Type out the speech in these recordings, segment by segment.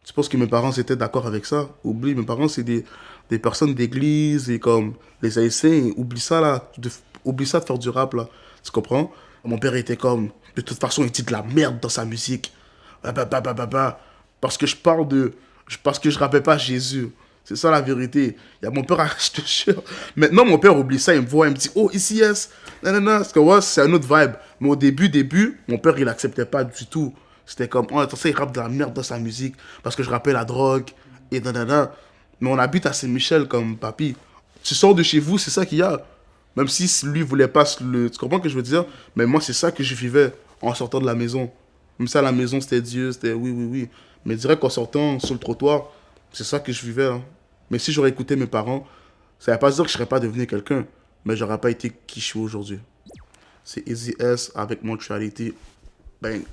Tu penses que mes parents étaient d'accord avec ça? Oublie, mes parents, c'est des personnes d'église et comme les Haïtiens, oublie ça là, oublie ça de faire du rap là. Tu comprends? Mon père était comme, de toute façon, il dit de la merde dans sa musique. Parce que je parle de, parce que je rappelle pas Jésus. C'est ça la vérité. Il y a mon père, je te jure. Maintenant, mon père oublie ça, il me voit, il me dit, oh, ici, yes. Non, non, non, parce que ouais, c'est un autre vibe. Mais au début, mon père, il acceptait pas du tout. C'était comme, oh, attends, ça, il rappe de la merde dans sa musique. Parce que je rappelle la drogue. Et nanana. Mais on habite à Saint-Michel comme papy. Tu sors de chez vous, c'est ça qu'il y a. Même si lui voulait pas le. Tu comprends ce que je veux dire? Mais moi, c'est ça que je vivais en sortant de la maison. Même ça, la maison, c'était Dieu, c'était oui, oui, oui. Mais direct qu'en sortant sur le trottoir, c'est ça que je vivais. Hein. Mais si j'aurais écouté mes parents, ça ne veut pas dire que je serais pas devenu quelqu'un, mais j'aurais pas été qui je suis aujourd'hui. C'est Easy S avec Montreality. Bang.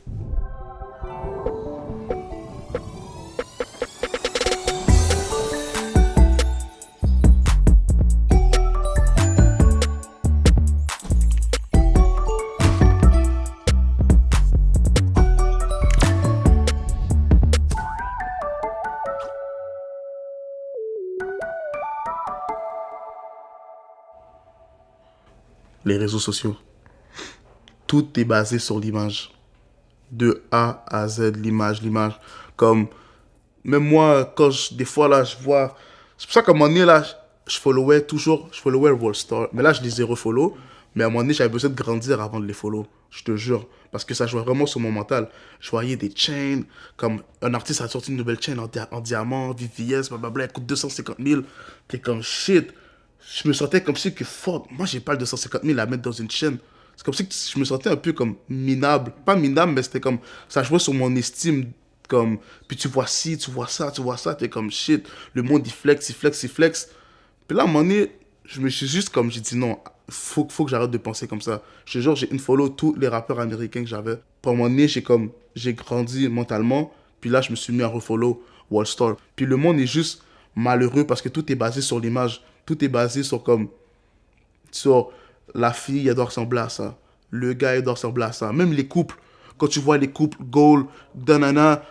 Les réseaux sociaux. Tout est basé sur l'image. De A à Z, l'image, l'image. Comme, même moi, des fois, là, je vois. C'est pour ça qu'à un moment donné, là, je followais Worldstar. Mais là, je les ai refollow. Mais à un moment donné, j'avais besoin de grandir avant de les follow. Je te jure. Parce que ça jouait vraiment sur mon mental. Je voyais des chains, comme un artiste a sorti une nouvelle chaîne en diamant, VVS, blablabla, elle coûte 250 000. T'es comme shit. Je me sentais comme si que fuck, moi j'ai pas le 250 000 à mettre dans une chaîne. C'est comme si que je me sentais un peu comme minable. Pas minable, mais c'était comme. Ça jouait sur mon estime. Comme. Puis tu vois ci, tu vois ça, tu vois ça. T'es comme shit. Le monde il flex, il flex, il flex. Puis là, à un moment donné, je me suis juste comme. J'ai dit non, faut que j'arrête de penser comme ça. Je te jure, j'ai une follow tous les rappeurs américains que j'avais. Pour un moment donné, j'ai comme. J'ai grandi mentalement. Puis là, je me suis mis à refollow Wallstar. Puis le monde est juste malheureux parce que tout est basé sur l'image. Tout est basé sur comme sur la fille, elle doit ressembler à ça. Le gars, il doit ressembler à ça. Même les couples, quand tu vois les couples, goal, danana.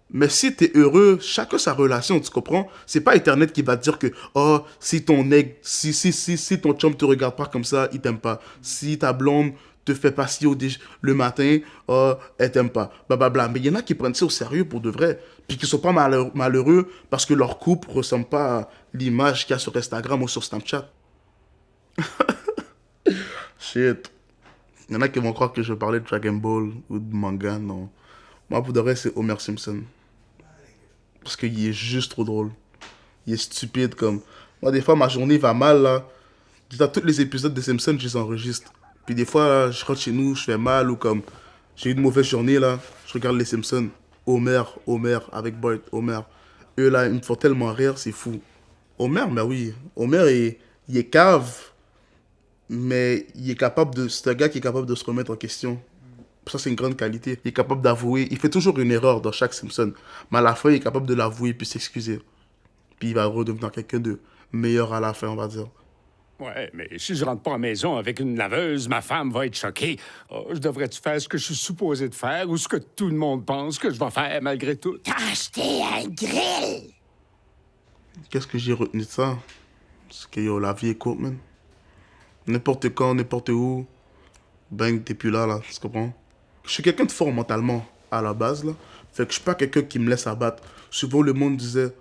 Mais si t'es heureux, chacun sa relation, tu comprends? C'est pas Internet qui va te dire que, oh, si ton nègre, si ton chum te regarde pas comme ça, il t'aime pas. Si ta blonde te fait pas ci le matin, oh, elle t'aime pas. Blablabla. Mais il y en a qui prennent ça au sérieux pour de vrai. Puis qui sont pas malheureux parce que leur couple ressemble pas à l'image qu'il y a sur Instagram ou sur Snapchat. Shit. Il y en a qui vont croire que je parlais de Dragon Ball ou de manga, non. Moi, pour de vrai, c'est Homer Simpson. Parce qu'il est juste trop drôle. Il est stupide comme. Moi, des fois, ma journée va mal, là. Dans tous les épisodes de Simpson, je les enregistre. Puis des fois, là, je rentre chez nous, je fais mal ou comme. J'ai eu une mauvaise journée, là. Je regarde les Simpsons. Homer, Homer, avec Bart, Homer. Eux, là, ils me font tellement rire, c'est fou. Homer, ben oui. Homer, il est cave, mais il est capable de. C'est un gars qui est capable de se remettre en question. Ça, c'est une grande qualité. Il est capable d'avouer. Il fait toujours une erreur dans chaque Simpson. Mais à la fin, il est capable de l'avouer puis s'excuser. Puis il va redevenir quelqu'un de meilleur à la fin, on va dire. Ouais, mais si je rentre pas à la maison avec une laveuse, ma femme va être choquée. Oh, je devrais-tu faire ce que je suis supposé de faire ou ce que tout le monde pense que je vais faire malgré tout? T'as acheté un grill! Qu'est-ce que j'ai retenu de ça? C'est que yo, la vie est courte, man. N'importe quand, n'importe où. Bang, t'es plus là, là. Tu comprends? Je suis quelqu'un de fort mentalement, à la base, là. Fait que je suis pas quelqu'un qui me laisse abattre. Souvent, le monde disait,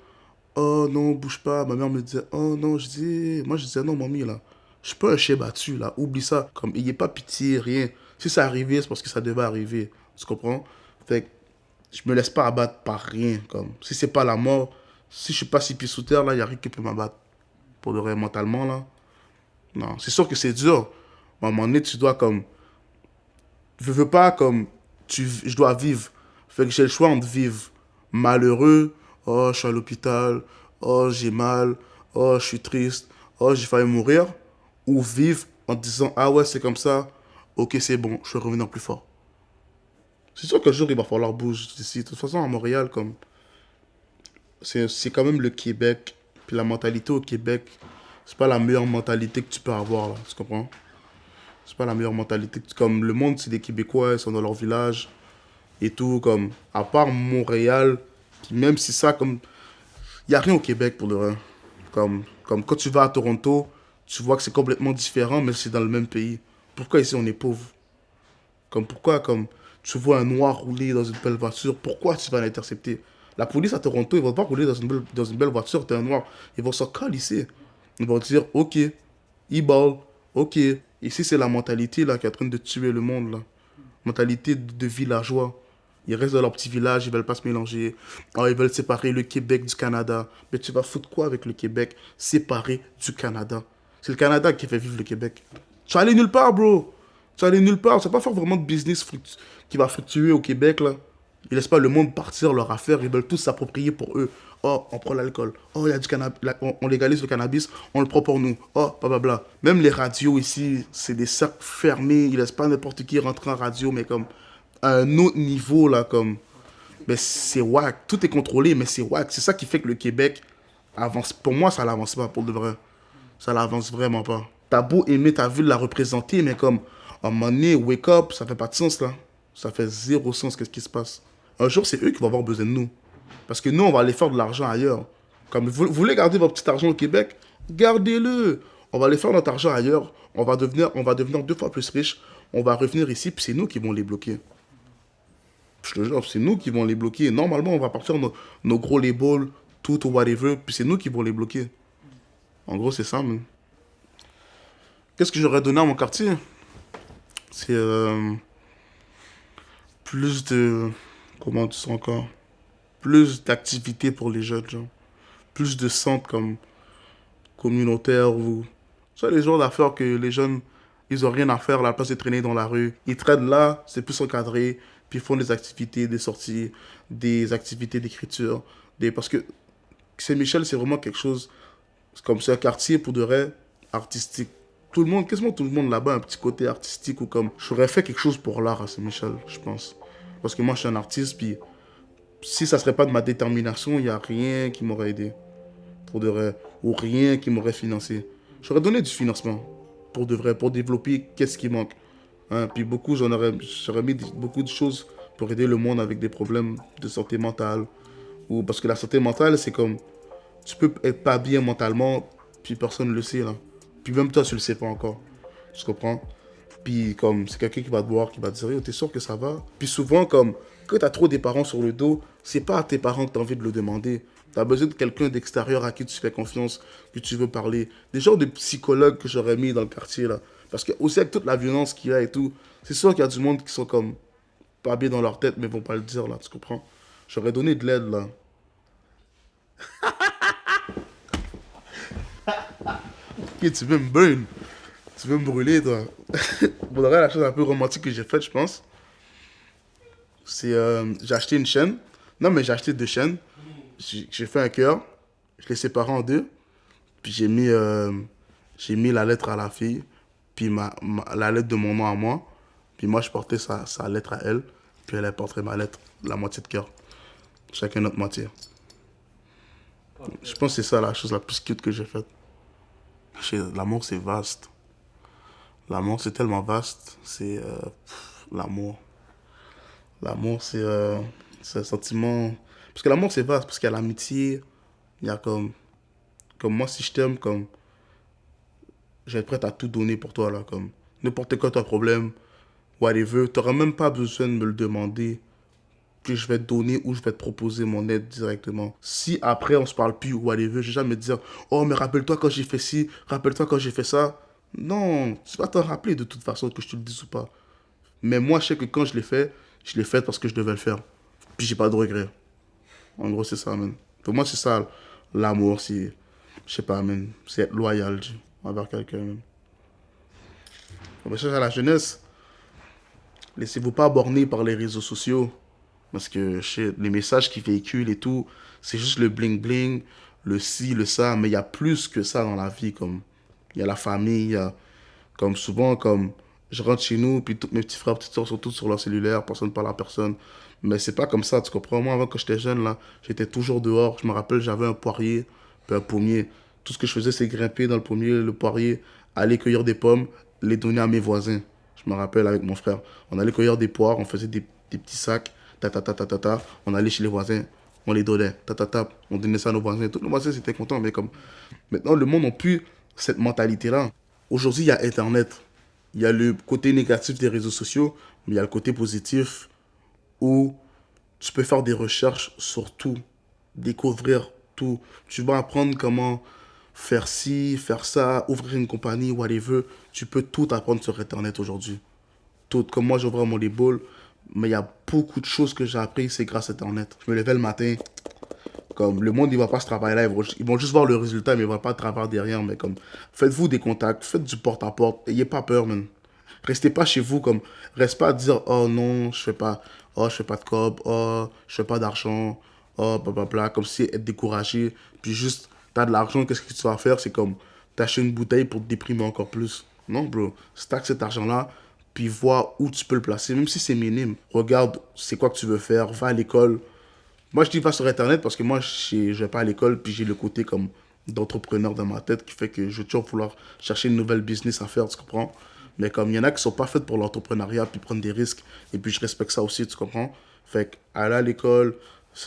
oh non, bouge pas. Ma mère me disait, oh non, moi je disais, non, mamie, là. Je suis pas un chien battu, là. Oublie ça. Comme, il n'y a pas pitié, rien. Si ça arrivait, c'est parce que ça devait arriver. Tu comprends? Fait que je me laisse pas abattre par rien. Comme, si c'est pas la mort, si je suis pas six pieds sous terre, là, il n'y a rien qui peut m'abattre. Pour de vrai, mentalement, là. Non, c'est sûr que c'est dur. Mais à un moment donné, tu dois comme. Je veux pas comme. Je dois vivre. Fait que j'ai le choix entre vivre malheureux. Oh, je suis à l'hôpital. Oh, j'ai mal. Oh, je suis triste. Oh, j'ai failli mourir. Ou vivre en te disant, ah ouais, c'est comme ça. Ok, c'est bon, je vais revenir plus fort. C'est sûr qu'un jour, il va falloir bouger d'ici. De toute façon, à Montréal, comme. C'est quand même le Québec. Puis la mentalité au Québec, c'est pas la meilleure mentalité que tu peux avoir, là. Tu comprends? C'est pas la meilleure mentalité. Comme le monde, c'est des Québécois, ils sont dans leur village et tout. Comme, à part Montréal, Puis même si ça, comme... Il n'y a rien au Québec pour le vrai. Comme quand tu vas à Toronto, tu vois que c'est complètement différent, mais c'est dans le même pays. Pourquoi ici on est pauvre? Comme pourquoi, comme tu vois un noir rouler dans une belle voiture, pourquoi tu vas l'intercepter? La police à Toronto, ils vont pas rouler dans une belle voiture, t'es un noir. Ils vont s'en calisser. Ils vont dire, ok, il balle, ok. Ici, c'est la mentalité là qui est en train de tuer le monde là. Mentalité de villageois. Ils restent dans leur petit village, ils veulent pas se mélanger. Oh, ils veulent séparer le Québec du Canada. Mais tu vas foutre quoi avec le Québec séparé du Canada? C'est le Canada qui fait vivre le Québec. Tu vas aller nulle part, bro. Tu vas aller nulle part. Tu vas pas faire vraiment de business qui va fructuer au Québec, là. Ils laissent pas le monde partir leur affaire. Ils veulent tous s'approprier pour eux. Oh, on prend l'alcool. Oh, il y a du cannabis. On légalise le cannabis. On le prend pour nous. Oh, blablabla. Même les radios ici, c'est des cercles fermés. Ils laissent pas n'importe qui rentrer en radio, mais comme à un autre niveau, là, comme... Mais c'est wack. Tout est contrôlé, mais c'est wack. C'est ça qui fait que le Québec avance. Pour moi, ça l'avance pas, pour de vrai. Ça l'avance vraiment pas. T'as beau aimer ta ville, la représenter, mais comme, à un moment donné, wake up, ça fait pas de sens, là. Ça fait zéro sens, qu'est-ce qui se passe. Un jour, c'est eux qui vont avoir besoin de nous. Parce que nous, on va aller faire de l'argent ailleurs. Comme vous voulez garder votre petit argent au Québec, gardez-le. On va aller faire notre argent ailleurs. On va devenir 2 fois plus riches. On va revenir ici, puis c'est nous qui vont les bloquer. Je te jure, c'est nous qui vont les bloquer. Normalement, on va partir nos gros labels, tout ou whatever, puis c'est nous qui vont les bloquer. En gros, c'est ça, man. Qu'est-ce que j'aurais donné à mon quartier? C'est plus de... Comment tu sens encore? Plus d'activités pour les jeunes, genre. Plus de centres comme communautaires ou... Ça, les genres d'affaires que les jeunes, ils ont rien à faire à la place de traîner dans la rue. Ils traînent là, c'est plus encadré, puis ils font des activités, des sorties, des activités d'écriture. Parce que Saint-Michel, c'est vraiment quelque chose... Comme c'est un quartier, pour de vrai, artistique. Tout le monde, quasiment tout le monde là-bas a un petit côté artistique ou comme... J'aurais fait quelque chose pour l'art à Saint-Michel, je pense. Parce que moi, je suis un artiste, puis si ça serait pas de ma détermination, il n'y a rien qui m'aurait aidé, pour de vrai, ou rien qui m'aurait financé. J'aurais donné du financement, pour de vrai, pour développer qu'est-ce qui manque. Hein, puis j'aurais mis beaucoup de choses pour aider le monde avec des problèmes de santé mentale. Ou parce que la santé mentale, c'est comme, tu peux être pas bien mentalement, puis personne ne le sait, là. Puis même toi, tu le sais pas encore. Tu comprends? Puis comme, c'est quelqu'un qui va te voir, qui va te dire, oh, t'es sûr que ça va? Puis souvent, comme, quand t'as trop des parents sur le dos, c'est pas à tes parents que t'as envie de le demander. T'as besoin de quelqu'un d'extérieur à qui tu fais confiance, que tu veux parler. Des genres de psychologues que j'aurais mis dans le quartier, là. Parce que aussi avec toute la violence qu'il y a et tout, c'est sûr qu'il y a du monde qui sont comme, pas bien dans leur tête, mais vont pas le dire, là, tu comprends? J'aurais donné de l'aide, là. Ok, tu veux me burn. Tu veux me brûler, toi. Bon, la chose un peu romantique que j'ai faite, je pense, c'est j'ai acheté une chaîne. Non, mais j'ai acheté 2 chaînes. J'ai fait un cœur. Je l'ai séparé en 2. Puis j'ai mis la lettre à la fille. Puis la lettre de mon nom à moi. Puis moi, je portais sa lettre à elle. Puis elle porterait ma lettre, la moitié de cœur. Chacun notre moitié. Je pense que c'est ça la chose la plus cute que j'ai faite. L'amour, c'est vaste. L'amour, c'est tellement vaste. C'est l'amour. L'amour, c'est un sentiment... Parce que l'amour, c'est vaste. Parce qu'il y a l'amitié. Il y a comme moi, si je t'aime, comme... Je vais être prêt à tout donner pour toi, là. Comme n'importe quoi ton problème, whatever. Tu n'auras même pas besoin de me le demander. Que je vais te donner ou je vais te proposer mon aide directement. Si après, on se parle plus ou whatever, je vais jamais te dire, oh, mais rappelle-toi quand j'ai fait ci, rappelle-toi quand j'ai fait ça. Non, tu vas t'en rappeler de toute façon que je te le dise ou pas. Mais moi, je sais que quand je l'ai fait parce que je devais le faire. Puis j'ai pas de regrets. En gros, c'est ça, man. Pour moi, c'est ça, l'amour, c'est... Je sais pas, man. C'est être loyal envers quelqu'un, man. Message à la jeunesse. Laissez-vous pas borner par les réseaux sociaux. Parce que les messages qu'ils véhiculent et tout, c'est juste le bling-bling, le ci, le ça. Mais il y a plus que ça dans la vie, comme... Il y a la famille, il y a... Comme souvent, comme... Je rentre chez nous, puis tous mes petits frères, petites soeurs sont tous sur leur cellulaire, personne ne parle à personne. Mais c'est pas comme ça, tu comprends? Moi, avant, quand j'étais jeune, là, j'étais toujours dehors. Je me rappelle, j'avais un poirier, puis un pommier. Tout ce que je faisais, c'est grimper dans le pommier, le poirier, aller cueillir des pommes, les donner à mes voisins. Je me rappelle avec mon frère. On allait cueillir des poires, on faisait des petits sacs, ta ta ta ta ta ta. On allait chez les voisins, on les donnait. On donnait ça à nos voisins. Tous nos voisins étaient contents, mais comme maintenant, le monde n'a plus cette mentalité-là. Aujourd'hui, il y a Internet. Il y a le côté négatif des réseaux sociaux, mais il y a le côté positif où tu peux faire des recherches sur tout, découvrir tout. Tu vas apprendre comment faire ci, faire ça, ouvrir une compagnie, whatever. Tu peux tout apprendre sur Internet aujourd'hui. Tout. Comme moi, j'ouvre mon label, mais il y a beaucoup de choses que j'ai appris, c'est grâce à Internet. Je me levais le matin, comme le monde, il va pas se travailler là, ils vont juste voir le résultat, mais ils vont pas travailler derrière. Mais comme, faites-vous des contacts, faites du porte-à-porte, ayez pas peur, man. Restez pas chez vous, comme, reste pas à dire, oh non, je fais pas de cob, oh, je fais pas d'argent, oh, blablabla, comme si être découragé, puis juste, t'as de l'argent, qu'est-ce que tu vas faire? C'est comme, t'achètes une bouteille pour te déprimer encore plus. Non, bro, stack cet argent-là, puis vois où tu peux le placer, même si c'est minime. Regarde, c'est quoi que tu veux faire, va à l'école. Moi, je dis pas sur Internet parce que moi, je vais pas à l'école, puis j'ai le côté comme d'entrepreneur dans ma tête qui fait que je vais toujours vouloir chercher une nouvelle business à faire, tu comprends? Mais comme il y en a qui sont pas faites pour l'entrepreneuriat, puis prendre des risques, et puis je respecte ça aussi, tu comprends? Fait que aller à l'école,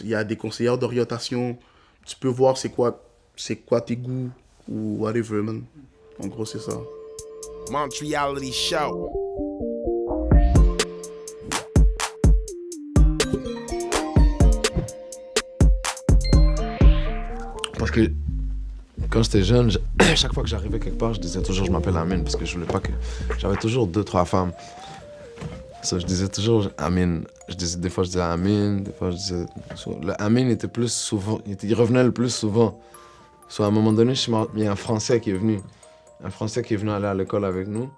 il y a des conseillères d'orientation, tu peux voir c'est quoi tes goûts, ou whatever, man. En gros, c'est ça. Montreality Show. Parce que quand j'étais jeune, chaque fois que j'arrivais quelque part, je disais toujours je m'appelle Amine parce que je voulais pas que. J'avais toujours 2-3 femmes. So, je disais toujours Amine. Des fois je disais Amine, des fois je disais. Le Amine était plus souvent. Il revenait le plus souvent. So, à un moment donné, il y a un Français qui est venu. Un Français qui est venu aller à l'école avec nous.